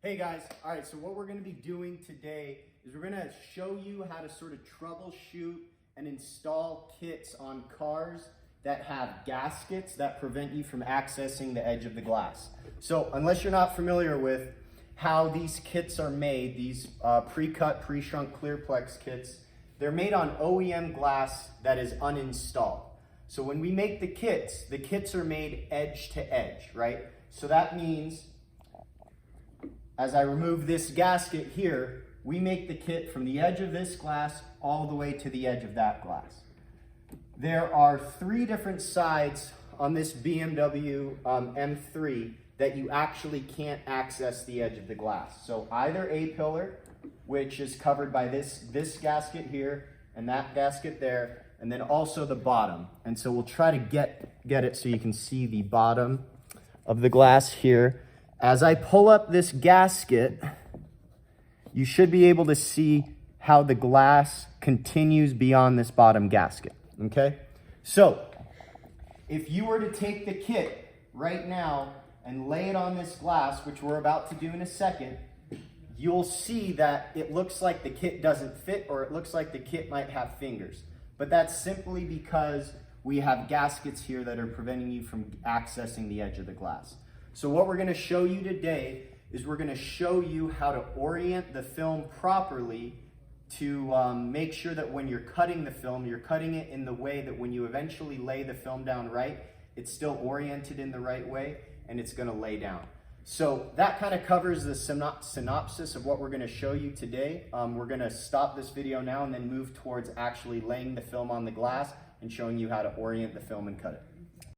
Hey guys, all right, so what we're gonna be doing today is we're gonna show you how to sort of troubleshoot and install kits on cars that have gaskets that prevent you from accessing the edge of the glass. So unless you're not familiar with how these kits are made, these pre-cut, pre-shrunk ClearPlex kits, they're made on OEM glass that is uninstalled. So when we make the kits are made edge to edge, right? So that means as I remove this gasket here, we make the kit from the edge of this glass all the way to the edge of that glass. There are 3 different sides on this BMW M3 that you actually can't access the edge of the glass. So either A-pillar, which is covered by this gasket here and that gasket there, and then also the bottom. And so we'll try to get it so you can see the bottom of the glass here. As I pull up this gasket, you should be able to see how the glass continues beyond this bottom gasket, okay? So, if you were to take the kit right now and lay it on this glass, which we're about to do in a second, you'll see that it looks like the kit doesn't fit, or it looks like the kit might have fingers. But that's simply because we have gaskets here that are preventing you from accessing the edge of the glass. So what we're going to show you today is we're going to show you how to orient the film properly to make sure that when you're cutting the film, you're cutting it in the way that when you eventually lay the film down right, it's still oriented in the right way and it's going to lay down. So that kind of covers the synopsis of what we're going to show you today. We're going to stop this video now and then move towards actually laying the film on the glass and showing you how to orient the film and cut it.